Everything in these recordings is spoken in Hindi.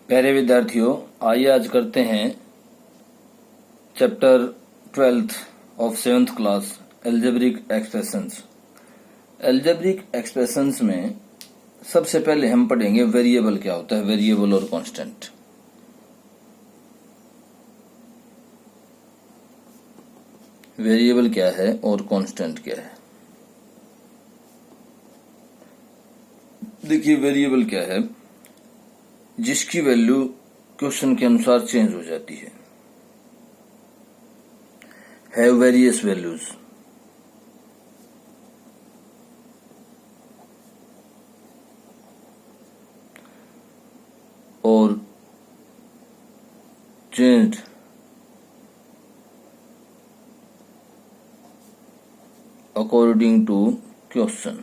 प्यारे विद्यार्थियों, आइए आज करते हैं chapter 12th of 7th class algebraic expressions. Algebraic expressions में सबसे पहले हम पढ़ेंगे वेरिएबल क्या होता है, वेरिएबल और कांस्टेंट। वेरिएबल क्या है और कांस्टेंट क्या है। देखिए, वेरिएबल क्या है? जिसकी वैल्यू क्वेश्चन के अनुसार चेंज हो जाती है। Have various values. और change according to question.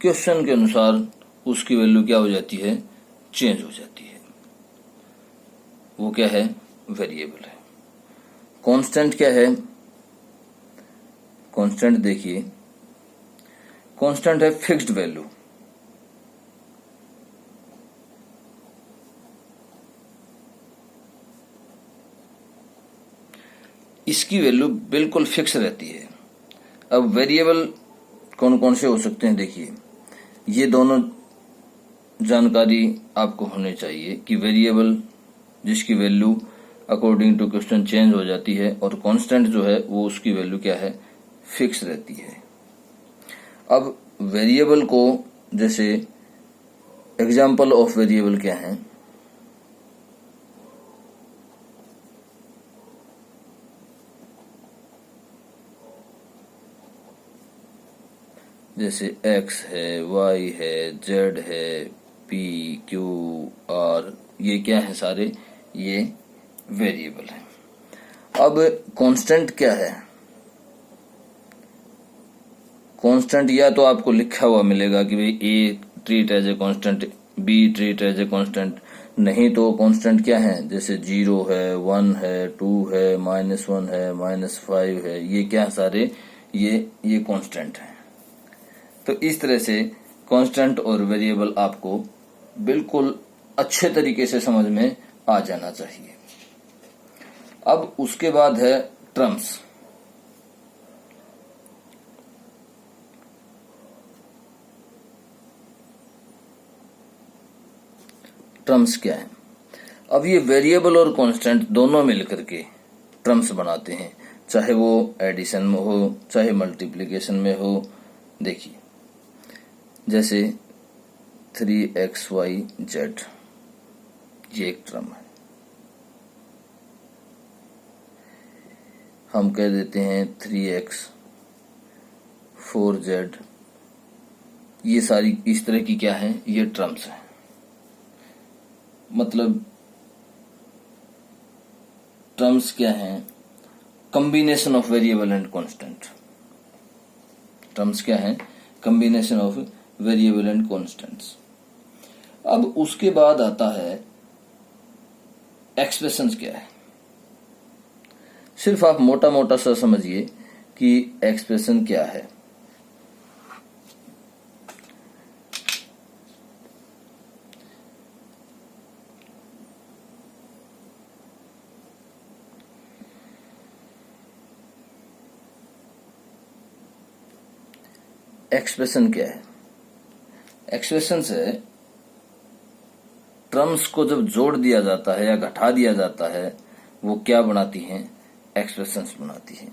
Question के अनुसार उसकी वैल्यू क्या हो जाती है? चेंज हो जाती है। वो क्या है? वेरिएबल है। कांस्टेंट क्या है? कांस्टेंट देखिए, कांस्टेंट है फिक्स्ड वैल्यू। इसकी वैल्यू बिल्कुल फिक्स रहती है। अब वेरिएबल कौन कौन से हो सकते हैं? देखिए, ये दोनों जानकारी आपको होनी चाहिए कि वेरिएबल जिसकी value according to question change हो जाती है और कांस्टेंट जो है वो उसकी वैल्यू क्या है? फिक्स रहती है। अब वेरिएबल को, जैसे एग्जाम्पल ऑफ वेरिएबल क्या है? जैसे x है, y है, z है, p, q, r, ये क्या है? सारे ये वेरिएबल है। अब कांस्टेंट क्या है? कांस्टेंट या तो आपको लिखा हुआ मिलेगा कि भाई a treat as a constant, b treat as a constant. नहीं तो कांस्टेंट क्या है? जैसे 0 है, 1 है, 2 है, -1 है, -5 है, ये क्या सारे ये कांस्टेंट है। तो इस तरह से कांस्टेंट और वेरिएबल आपको बिल्कुल अच्छे तरीके से समझ में आ जाना चाहिए। अब उसके बाद है टर्म्स। टर्म्स क्या है? अब ये वेरिएबल और कांस्टेंट दोनों मिलकर के टर्म्स बनाते हैं, चाहे वो एडिशन में हो, चाहे मल्टीप्लिकेशन में हो। देखिए, जैसे 3xyz, ये एक टर्म है। हम कह देते हैं 3x 4z, ये सारी इस तरह की क्या है? ये टर्म्स हैं। मतलब टर्म्स क्या हैं? Combination of variable and constant. Terms क्या है? Combination of variable and constants. अब उसके बाद आता है एक्सप्रेशंस क्या है। सिर्फ आप मोटा मोटा सा समझिए कि एक्सप्रेशन क्या है। एक्सप्रेशन क्या है? एक्सप्रेशन से टर्म्स को जब जोड़ दिया जाता है या घटा दिया जाता है, वो क्या बनाती हैं? एक्सप्रेशंस बनाती हैं।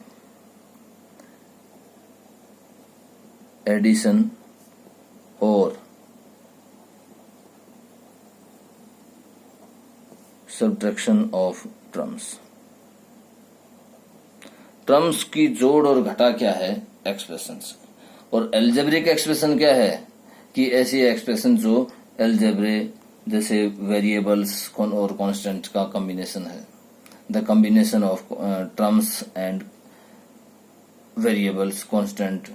एडिशन और सब्ट्रैक्शन ऑफ टर्म्स। टर्म्स की जोड़ और घटा क्या है? एक्सप्रेशंस। और एल्जेब्रिक एक्सप्रेशन क्या है? कि ऐसी एक्सप्रेशन जो एल्जेब्रे, जैसे वेरिएबल्स और कांस्टेंट का कॉम्बिनेशन है। The combination of terms and variables constant,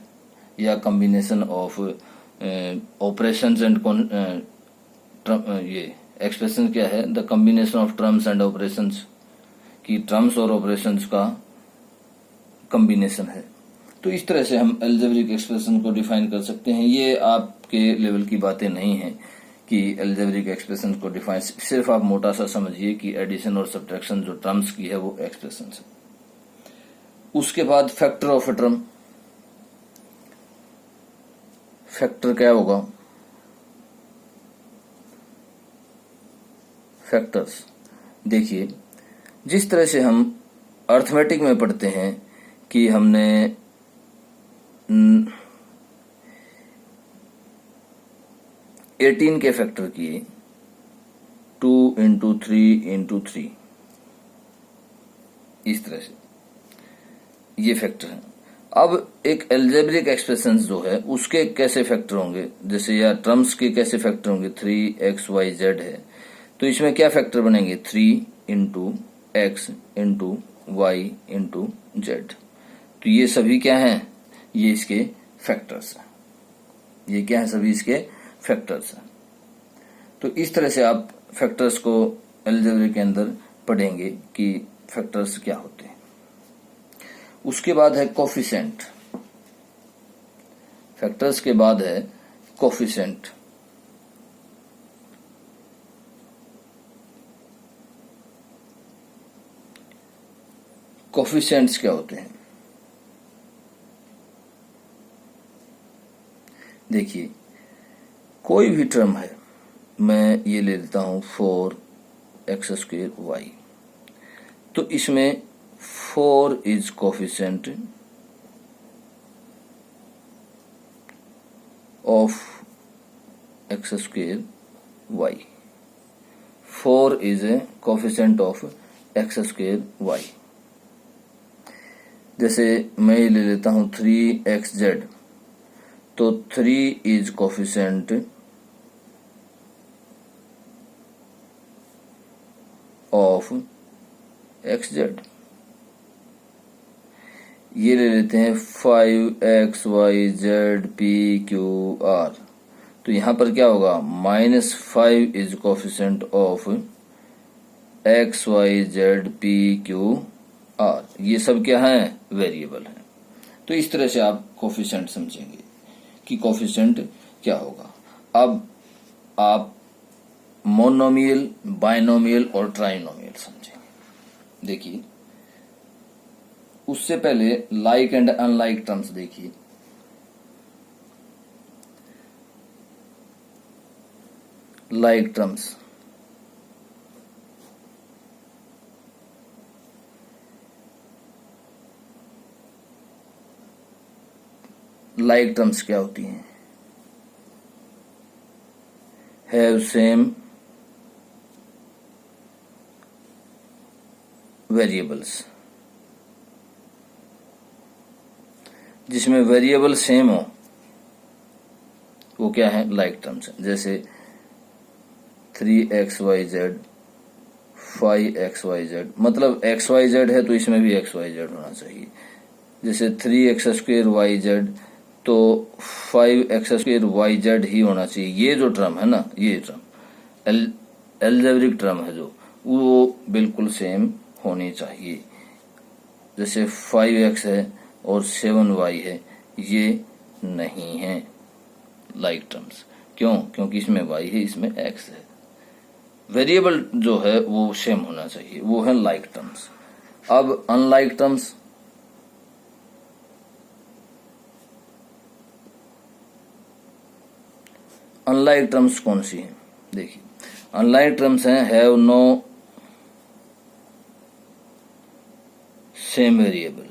या कॉम्बिनेशन ऑफ ऑपरेशंस एंड ये एक्सप्रेशन क्या है? The combination of terms and operations, की टर्म्स और ऑपरेशंस का कॉम्बिनेशन है। तो इस तरह से हम एल्जेब्रिक एक्सप्रेशन को डिफाइन कर सकते हैं। ये आपके लेवल की बातें नहीं हैं, कि एल्जेब्रिक एक्सप्रेशन को डिफाइन, सिर्फ आप मोटा सा समझिए कि एडिशन और सब्ट्रैक्शन जो टर्म्स की है वो एक्सप्रेशन है। उसके बाद factor of a term, factor क्या होगा, फैक्टर्स। देखिए जिस तरह से हम अर्थमेटिक में पढ़ते हैं कि हमने 18 के फैक्टर किए 2 इंटू 3 इंटू 3, इस तरह से ये फैक्टर है। अब एक एल्जेब्रिक एक्सप्रेशन जो है उसके कैसे फैक्टर होंगे, जैसे या टर्म्स के कैसे फैक्टर होंगे, 3xyz है तो इसमें क्या फैक्टर बनेंगे, 3 into x into y into z. तो ये सभी क्या हैं, ये इसके फैक्टर्स हैं, ये क्या है, सभी इसके फैक्टर्स हैं। तो इस तरह से आप फैक्टर्स को अलजेब्रा के अंदर पढ़ेंगे कि फैक्टर्स क्या होते हैं। उसके बाद है कोफिशिएंट, फैक्टर्स के बाद है कोफिशिएंट। कोफिशिएंट्स क्या होते हैं, देखिए कोई भी टर्म है, मैं ये ले लेता हूं 4x²y, तो इसमें 4 is coefficient of x²y, 4 is a coefficient of x²y। जैसे मैं ये ले लेता हूं 3xz, तो 3 इज कोफिशिएंट ऑफ xz। ये ले लेते हैं 5xyzpqr, तो यहां पर क्या होगा, -5 इज कोफिशिएंट ऑफ xyzpqr। ये सब क्या है, वेरिएबल है। तो इस तरह से आप कोफिशिएंट समझेंगे कि कोफिशिएंट क्या होगा। अब आप मोनोमियल, बाइनोमियल और ट्राइनोमियल समझेंगे। देखिए उससे पहले लाइक एंड अनलाइक टर्म्स देखिए। लाइक टर्म्स, लाइक टर्म्स क्या होती हैं, हैव सेम वेरिएबल्स, जिसमें वेरिएबल सेम हो वो क्या है, लाइक टर्म्स है। जैसे 3xyz 5xyz, मतलब xyz है तो इसमें भी xyz होना चाहिए। जैसे 3x²yz तो 5x²yz ही होना चाहिए। ये जो टर्म है ना, ये टर्म एल्जेब्रिक टर्म है जो, वो बिल्कुल सेम होनी चाहिए। जैसे 5x है और 7y है, ये नहीं है लाइक टर्म्स। क्यों, क्योंकि इसमें y है, इसमें x है। वेरिएबल जो है वो सेम होना चाहिए, वो है लाइक टर्म्स। अब अनलाइक टर्म्स, अनलाइक टर्म्स कौन सी है, देखिए अनलाइक टर्म्स हैं हैव नो सेम वेरिएबल,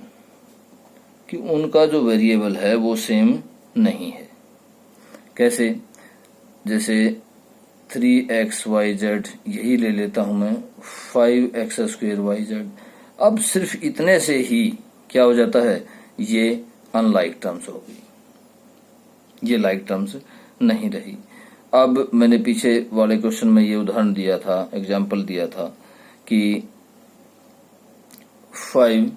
कि उनका जो वेरिएबल है वो सेम नहीं है। कैसे, जैसे 3xyz, यही ले लेता हूं मैं 5x²yz। अब सिर्फ इतने से ही क्या हो जाता है, ये अनलाइक टर्म्स हो गई, ये लाइक टर्म्स नहीं रही। अब मैंने पीछे वाले क्वेश्चन में ये उदाहरण दिया था, एग्जाम्पल दिया था कि 5